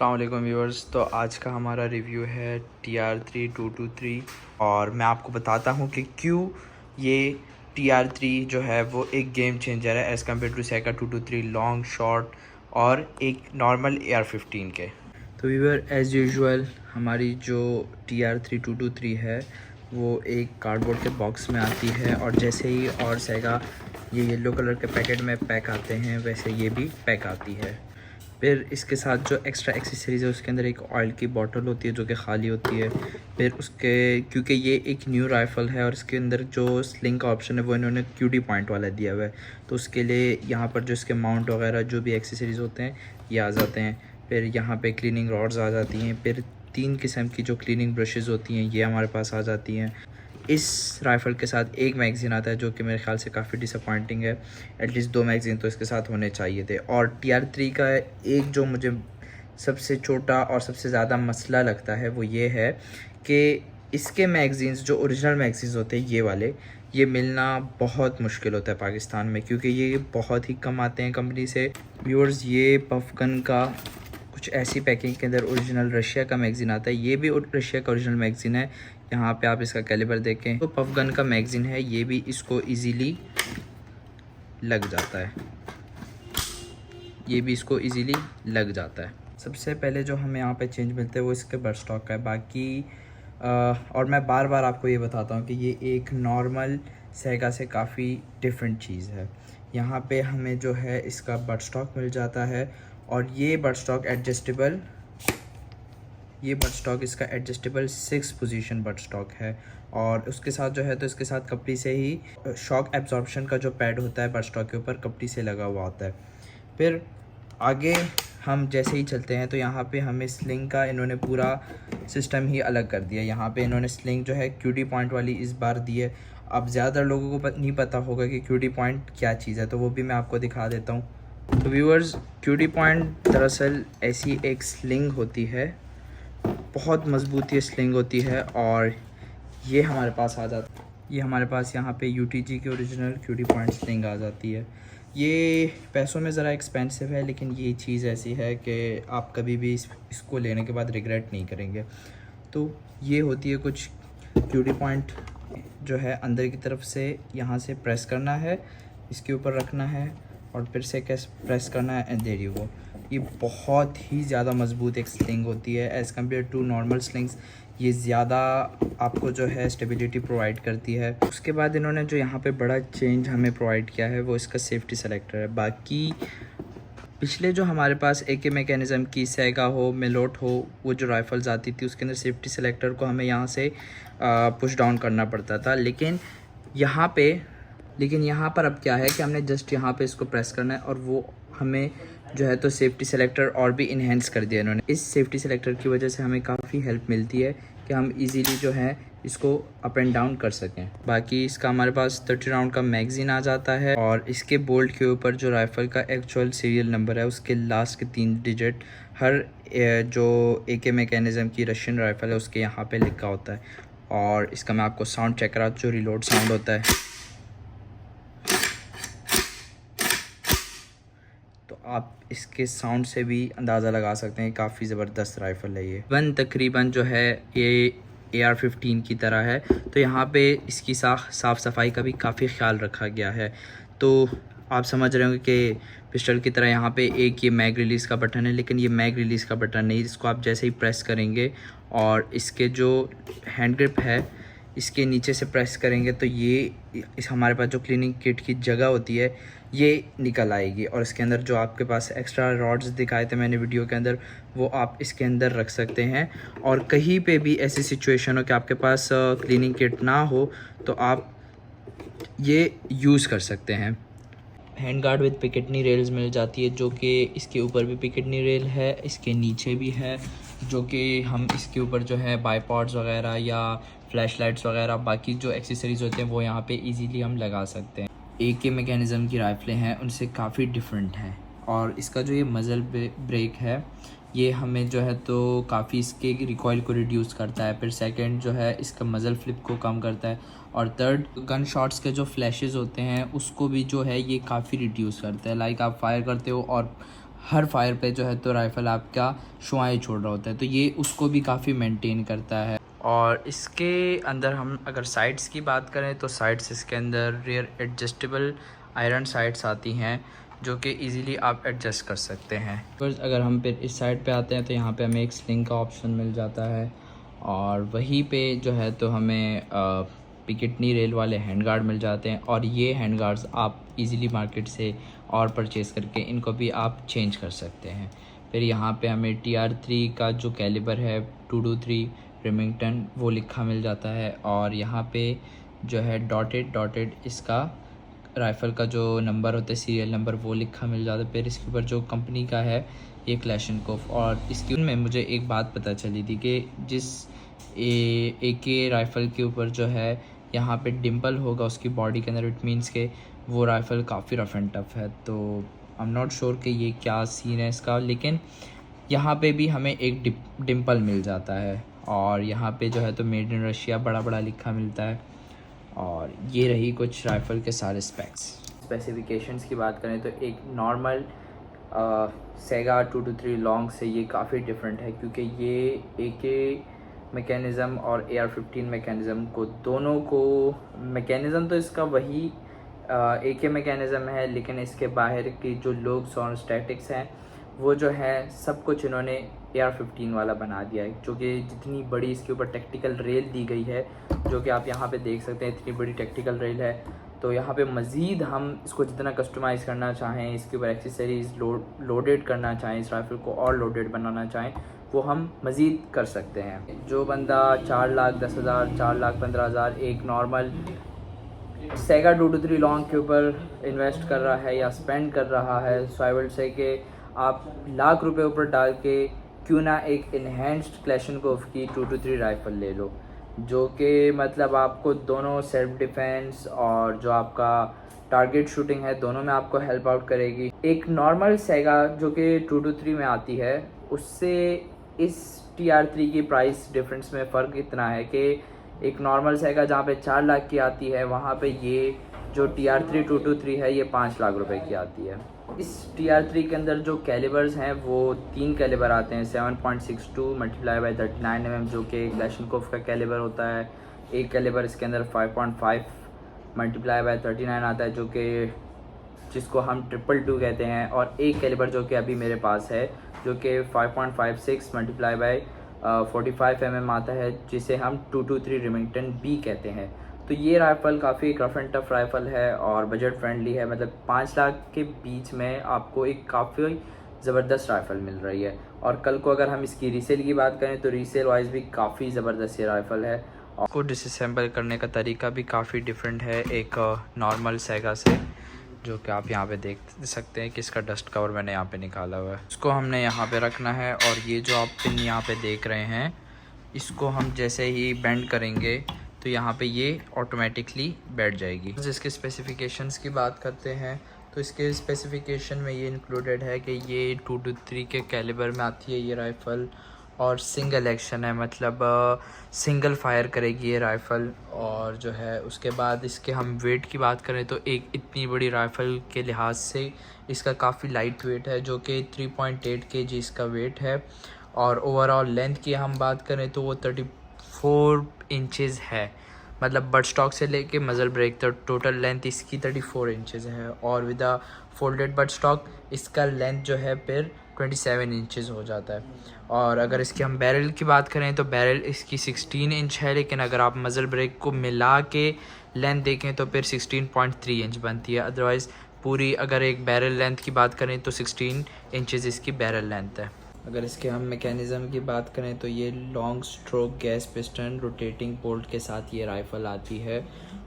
अस्सलाम वालेकुम व्यूअर्स। तो आज का हमारा रिव्यू है TR3-223 और मैं आपको बताता हूँ कि क्यों ये TR3 जो है वो एक गेम चेंजर है as compare to Sega 223 long short और एक नॉर्मल AR-15 के। तो व्यूअर एज़ यूजुअल हमारी जो TR3-223 है वो एक कार्डबोर्ड के बॉक्स में आती है और जैसे ही और सेगा ये येलो कलर के पैकेट में पैक आते हैं वैसे ये भी पैक आती है। फिर इसके साथ जो एक्स्ट्रा एक्सेसरीज़ है उसके अंदर एक ऑयल की बॉटल होती है जो कि खाली होती है। फिर उसके क्योंकि ये एक न्यू राइफ़ल है और इसके अंदर जो स्लिंग का ऑप्शन है वो इन्होंने QD पॉइंट वाला दिया हुआ है, तो उसके लिए यहाँ पर जो इसके माउंट वगैरह जो भी एक्सेसरीज़ होते हैं ये आ जाते हैं। फिर यहाँ पे क्लीनिंग रॉड्स आ जाती हैं। फिर 3 किस्म की जो क्लीनिंग ब्रशेज़ होती हैं ये हमारे पास आ जाती हैं। इस राइफ़ल के साथ एक मैगज़ीन आता है जो कि मेरे ख़्याल से काफ़ी डिसअपॉइंटिंग है। एटलीस्ट 2 मैगज़ीन तो इसके साथ होने चाहिए थे। और TR3 का एक जो मुझे सबसे छोटा और सबसे ज़्यादा मसला लगता है वो ये है कि इसके मैगज़ीन्स जो ओरिजिनल मैगज़ीन्स होते हैं ये वाले, ये मिलना बहुत मुश्किल होता है पाकिस्तान में, क्योंकि ये बहुत ही कम आते हैं कंपनी से। व्यूअर्स, ये पफगन का कुछ ऐसी पैकिंग के अंदर ओरिजिनल रशिया का मैगज़ीन आता है। ये भी रशिया का ओरिजिनल मैगज़ीन है। यहाँ पे आप इसका कैलिबर देखें तो पफगन का मैगज़ीन है, ये भी इसको इजीली लग जाता है। ये भी इसको इजीली लग जाता है। सबसे पहले जो हमें यहाँ पे चेंज मिलते हैं वो इसके बर्ड स्टॉक का है। बाकी और मैं बार बार आपको ये बताता हूँ कि ये एक नॉर्मल सेगा से काफ़ी डिफरेंट चीज़ है। यहाँ पे हमें जो है इसका बर्ड स्टॉक मिल जाता है और ये बर्ड स्टॉक एडजस्टेबल, ये बर्ड स्टॉक इसका एडजस्टेबल 6 पोजीशन बर्ड स्टॉक है। और उसके साथ जो है तो इसके साथ कपड़ी से ही शॉक एब्जॉर्प्शन का जो पैड होता है बर्ड स्टॉक के ऊपर कपड़ी से लगा हुआ होता है। फिर आगे हम जैसे ही चलते हैं तो यहाँ पे हमें स्लिंग का इन्होंने पूरा सिस्टम ही अलग कर दिया। यहाँ पे इन्होंने स्लिंग जो है QD पॉइंट वाली इस बार दी है। अब ज़्यादा लोगों को नहीं पता होगा कि QD पॉइंट क्या चीज़ है, तो वो भी मैं आपको दिखा देता हूँ। तो व्यूअर्स, QD पॉइंट दरअसल ऐसी एक स्लिंग होती है, बहुत मजबूत ये स्लिंग होती है और ये हमारे पास आ जाता है। ये हमारे पास यहाँ पे UTG की ओरिजिनल QD पॉइंट स्लिंग आ जाती है। ये पैसों में ज़रा एक्सपेंसिव है, लेकिन ये चीज़ ऐसी है कि आप कभी भी इसको लेने के बाद रिग्रेट नहीं करेंगे। तो ये होती है कुछ QD पॉइंट जो है अंदर की तरफ से यहाँ से प्रेस करना है, इसके ऊपर रखना है और फिर से कैसे प्रेस करना है एंड देयर यू गो। ये बहुत ही ज़्यादा मजबूत एक स्लिंग होती है as compare to normal slings. ये ज़्यादा आपको जो है स्टेबिलिटी प्रोवाइड करती है। उसके बाद इन्होंने जो यहाँ पे बड़ा चेंज हमें प्रोवाइड किया है वो इसका सेफ्टी सेलेक्टर है। बाकी पिछले जो हमारे पास AK मैकेनिज़्म की सेगा हो मेलोट हो वो जो राइफ़ल्स आती थी उसके अंदर सेफ्टी सेलेक्टर को हमें यहाँ से पुश डाउन करना पड़ता था। लेकिन यहाँ पर अब क्या है कि हमने जस्ट यहाँ पे इसको प्रेस करना है और वो हमें जो है तो सेफ्टी सेलेक्टर और भी इन्हेंस कर दिया इन्होंने। इस सेफ्टी सेलेक्टर की वजह से हमें काफ़ी हेल्प मिलती है कि हम इजीली जो है इसको अप एंड डाउन कर सकें। बाकी इसका हमारे पास 30 राउंड का मैगज़ीन आ जाता है और इसके बोल्ट के ऊपर जो राइफ़ल का एक्चुअल सीरियल नंबर है उसके लास्ट के 3 डिजिट हर जो AK मैकेनिज़्म की रशियन राइफ़ल है उसके यहाँ पे लिखा होता है। और इसका मैं आपको साउंड चेक करा, जो रिलोड साउंड होता है, तो आप इसके साउंड से भी अंदाज़ा लगा सकते हैं काफ़ी ज़बरदस्त राइफ़ल है ये। तकरीबन जो है ये AR-15 की तरह है, तो यहाँ पे इसकी साफ़ सफाई का भी काफ़ी ख्याल रखा गया है। तो आप समझ रहे होंगे कि पिस्टल की तरह यहाँ पे एक ये मैग रिलीज़ का बटन है, लेकिन ये मैग रिलीज़ का बटन नहीं। इसको आप जैसे ही प्रेस करेंगे और इसके जो हैंड ग्रिप है इसके नीचे से प्रेस करेंगे तो ये हमारे पास जो क्लीनिंग किट की जगह होती है ये निकल आएगी और इसके अंदर जो आपके पास एक्स्ट्रा रॉड्स दिखाए थे मैंने वीडियो के अंदर वो आप इसके अंदर रख सकते हैं। और कहीं पे भी ऐसी सिचुएशन हो कि आपके पास क्लीनिंग किट ना हो तो आप ये यूज़ कर सकते हैं। हैंड गार्ड विद पिकेटनी रेल्स मिल जाती है, जो कि इसके ऊपर भी पिकेटनी रेल है, इसके नीचे भी है, जो कि हम इसके ऊपर जो है बाईपॉड्स वगैरह या फ्लैश लाइट्स वगैरह बाकी जो एक्सेसरीज़ होते हैं वो यहाँ पे इजीली हम लगा सकते हैं। AK मैकेनिज़्म की राइफ़लें हैं उनसे काफ़ी डिफरेंट हैं और इसका जो ये मज़ल ब्रेक है ये हमें जो है तो काफ़ी इसके रिकॉइल को रिड्यूस करता है। फिर सेकंड जो है इसका मज़ल फ्लिप को कम करता है और थर्ड गन शॉट्स के जो फ्लैशेस होते हैं उसको भी जो है ये काफ़ी रिड्यूस करता है। लाइक आप फायर करते हो और हर फायर पे जो है तो राइफ़ल आपका शुआएँ छोड़ रहा होता है, तो ये उसको भी काफ़ी मेंटेन करता है। और इसके अंदर हम अगर साइड्स की बात करें तो साइड्स इसके अंदर रियर एडजस्टेबल आयरन साइड्स आती हैं जो कि इजीली आप एडजस्ट कर सकते हैं। बस अगर हम फिर इस साइड पे आते हैं तो यहाँ पे हमें एक स्लिंग का ऑप्शन मिल जाता है और वहीं पे जो है तो हमें पिकेटनी रेल वाले हैंड गार्ड मिल जाते हैं और ये हैंड गार्ड्स आप इजीली मार्केट से और परचेज़ करके इनको भी आप चेंज कर सकते हैं। फिर यहाँ पे हमें TR3 का जो कैलिबर है 223 रेमिंगटन वो लिखा मिल जाता है और यहाँ पे जो है डॉटेड इसका राइफ़ल का जो नंबर होता है सीरियल नंबर वो लिखा मिल जाता है। फिर इसके ऊपर जो कंपनी का है ये क्लैशनकोफ। और इसके में मुझे एक बात पता चली थी कि जिस AK राइफ़ल के ऊपर जो है यहाँ पे डिम्पल होगा उसकी बॉडी के अंदर, इट मीन्स के वो राइफ़ल काफ़ी रफ़ एंड टफ़ है। तो आई एम नॉट श्योर कि ये क्या सीन है इसका, लेकिन यहाँ पे भी हमें एक डिम्पल मिल जाता है और यहाँ पे जो है तो मेड इन रशिया बड़ा लिखा मिलता है। और ये रही कुछ राइफ़ल के सारे स्पेसिफिकेशंस की बात करें तो एक नॉर्मल सेगा 223 लॉन्ग से ये काफ़ी डिफरेंट है, क्योंकि ये AK मैकेनिज़्म और AR-15 मैकेनिज़्म को दोनों को मैकेनिज़्म तो इसका वही AK मैकेनिज़्म है, लेकिन इसके बाहर की जो लुक्स और स्टैटिक्स हैं वो जो है सब कुछ इन्होंने AR-15 वाला बना दिया है। जो कि जितनी बड़ी इसके ऊपर टेक्टिकल रेल दी गई है, जो कि आप यहाँ पे देख सकते हैं, इतनी बड़ी टेक्टिकल रेल है। तो यहाँ पे मज़ीद हम इसको जितना कस्टमाइज़ करना चाहें, इसके ऊपर एक्सेसरीज़ लोडेड करना चाहें, इस राइफ़ल को और लोडेड बनाना चाहें, वो हम मज़ीद कर सकते हैं। जो बंदा 4,10,000 4,15,000 एक नॉर्मल सेगा 223 लॉन्ग के ऊपर इन्वेस्ट कर रहा है या स्पेंड कर रहा है, सो आई विल से कि आप लाख रुपए ऊपर डाल के क्यों ना एक इन्हेंस्ड क्लैशनकोफ की 223 राइफ़ल ले लो, जो कि मतलब आपको दोनों सेल्फ डिफेंस और जो आपका टारगेट शूटिंग है दोनों में आपको हेल्प आउट करेगी। एक नॉर्मल सेगा जो कि 223 में आती है उससे इस TR3 की प्राइस डिफरेंस में फ़र्क इतना है कि एक नॉर्मल सेगा जहाँ पे 4 लाख की आती है, वहाँ पे ये जो TR3 223 है ये 5 लाख रुपए की आती है। इस TR3 के अंदर जो कैलिबर्स हैं वो 3 कैलिबर आते हैं, 7.62 मल्टीप्लाई बाई 39 mm जो कि क्लैशनकोफ का कैलिबर होता है। एक कैलिबर इसके अंदर 5.5 मल्टीप्लाई बाई 39 आता है, जो कि जिसको हम 222 कहते हैं। और एक कैलिबर जो कि अभी मेरे पास है जो कि 5.56 मल्टीप्लाई बाई 45 mm आता है, जिसे हम 223 रेमिंगटन B कहते हैं। तो ये राइफ़ल काफ़ी एक रफ़ एंड टफ़ राइफ़ल है और बजट फ्रेंडली है, मतलब 5 लाख के बीच में आपको एक काफ़ी ज़बरदस्त राइफ़ल मिल रही है। और कल को अगर हम इसकी रीसेल की बात करें तो रीसेल वाइज भी काफ़ी ज़बरदस्त ये राइफ़ल है। और इसको डिसअसेंबल करने का तरीका भी काफ़ी डिफरेंट है एक नॉर्मल सेगा से, जो कि आप यहाँ पे देख सकते हैं कि इसका डस्ट कवर मैंने यहाँ पे निकाला हुआ है। इसको हमने यहाँ पे रखना है और ये जो आप पिन यहाँ पे देख रहे हैं, इसको हम जैसे ही बेंड करेंगे तो यहाँ पे ये ऑटोमेटिकली बैठ जाएगी। जिसके स्पेसिफिकेशंस की बात करते हैं तो इसके स्पेसिफिकेशन में ये इंक्लूडेड है कि ये 223 के कैलिबर में आती है ये राइफ़ल और सिंगल एक्शन है, मतलब सिंगल फायर करेगी ये राइफ़ल। और जो है उसके बाद इसके हम वेट की बात करें तो एक इतनी बड़ी राइफ़ल के लिहाज से इसका काफ़ी लाइट वेट है, जो कि 3.8 kg इसका वेट है। और ओवरऑल लेंथ की हम बात करें तो वो 34 इंचज़ है, मतलब बट स्टॉक से लेके मज़ल ब्रेक तक टोटल लेंथ इसकी 34 इंचज़ है। और with a folded but stock इसका लेंथ जो है फिर 27 इंचज़ हो जाता है। और अगर इसकी हम बैरल की बात करें तो बैरल इसकी 16 इंच है, लेकिन अगर आप मज़ल ब्रेक को मिला के लेंथ देखें तो फिर 16.3 इंच बनती है। अदरवाइज़ पूरी अगर एक बैरल लेंथ की बात करें तो 16 इंचज़ इसकी बैरल लेंथ है। अगर इसके हम मैकेनिज़्म की बात करें तो ये long stroke gas piston rotating bolt के साथ ये राइफ़ल आती है।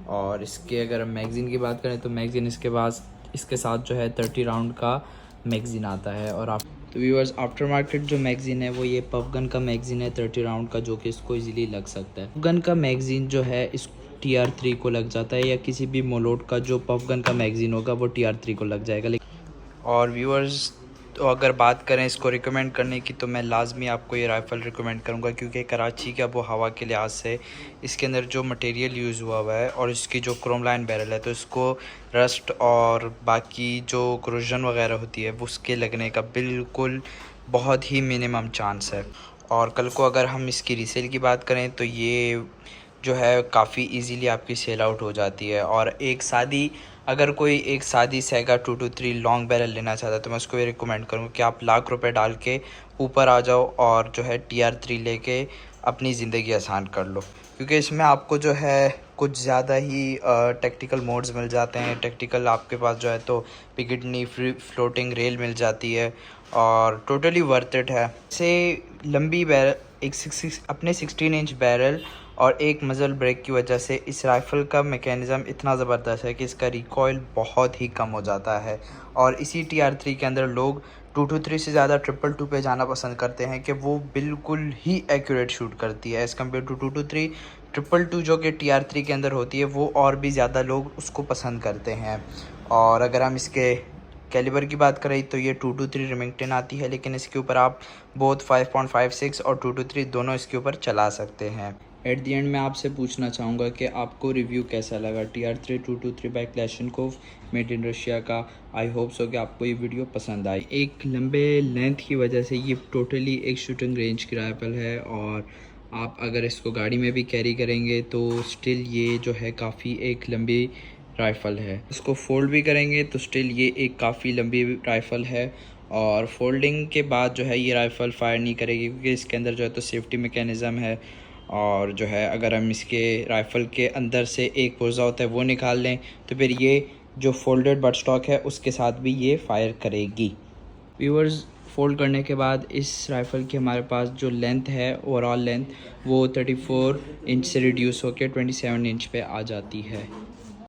और इसके अगर हम मैगज़ीन की बात करें तो मैगज़ीन इसके साथ जो है 30 राउंड का मैगज़ीन आता है। और आप तो व्यूअर्स आफ्टर मार्केट जो मैगज़ीन है वो ये पफ गन का मैगज़ीन है 30 राउंड का, जो कि इसको इजीली लग सकता है। गन का मैगज़ीन जो है इस TR3 को लग जाता है, या किसी भी मोलोट का जो पफ गन का मैगज़ीन होगा वो TR3 को लग जाएगा। और व्यूअर्स तो अगर बात करें इसको रिकमेंड करने की, तो मैं लाजमी आपको ये राइफ़ल रिकमेंड करूँगा, क्योंकि कराची का वो हवा के लिहाज से इसके अंदर जो मटेरियल यूज़ हुआ हुआ है और इसकी जो क्रोम लाइन बैरल है, तो इसको रस्ट और बाकी जो क्रोजन वगैरह होती है वो उसके लगने का बिल्कुल बहुत ही मिनिमम चांस है। और कल को अगर हम इसकी रीसेल की बात करें तो ये जो है काफ़ी इजीली आपकी सेल आउट हो जाती है। और अगर कोई एक सादी सेगा 223 लॉन्ग बैरल लेना चाहता है तो मैं उसको ये रिकमेंड करूँगा कि आप लाख रुपए डाल के ऊपर आ जाओ और जो है TR3 लेके अपनी ज़िंदगी आसान कर लो, क्योंकि इसमें आपको जो है कुछ ज़्यादा ही टैक्टिकल मोड्स मिल जाते हैं। टैक्टिकल आपके पास जो है तो पिकेटनी फ्री फ्लोटिंग रेल मिल जाती है और टोटली वर्थ इट है। से लंबी बैरल अपने 16 इंच बैरल और एक मज़ल ब्रेक की वजह से इस राइफ़ल का मैकेनिज़्म इतना ज़बरदस्त है कि इसका रिकॉइल बहुत ही कम हो जाता है। और इसी TR3 के अंदर लोग 223 से ज़्यादा 222 पे जाना पसंद करते हैं कि वो बिल्कुल ही एक्यूरेट शूट करती है एज़ कम्पेयर टू 223। 222 जो कि TR3 के अंदर होती है वो और भी ज़्यादा लोग उसको पसंद करते हैं। और अगर हम इसके कैलिबर की बात करें तो ये 223 रिमिंगटन आती है, लेकिन इसके ऊपर आप बोथ 5.56 और 223 दोनों इसके ऊपर चला सकते हैं। एट दी एंड मैं आपसे पूछना चाहूँगा कि आपको रिव्यू कैसा लगा TR3 223 by Kalashnikov made in Russia का। आई होप सो कि आपको ये वीडियो पसंद आई। एक लंबे लेंथ की वजह से ये टोटली एक शूटिंग रेंज की राइफल है और आप अगर इसको गाड़ी में भी कैरी करेंगे तो स्टिल ये जो है काफ़ी एक लंबी राइफ़ल है। इसको फोल्ड भी करेंगे तो स्टिल ये एक काफ़ी लंबी राइफ़ल है और फोल्डिंग के बाद जो है ये राइफ़ल फायर नहीं करेगी, क्योंकि इसके अंदर जो है तो सेफ्टी मैकेनिज़्म है। और जो है अगर हम इसके राइफ़ल के अंदर से एक पुर्जा होता है वो निकाल लें तो फिर ये जो फोल्डेड बट स्टॉक है उसके साथ भी ये फायर करेगी। व्यूअर्स, फोल्ड करने के बाद इस राइफ़ल की हमारे पास जो लेंथ है, ओवरऑल लेंथ, वो 34 इंच से रिड्यूस होकर 27 इंच पे आ जाती है।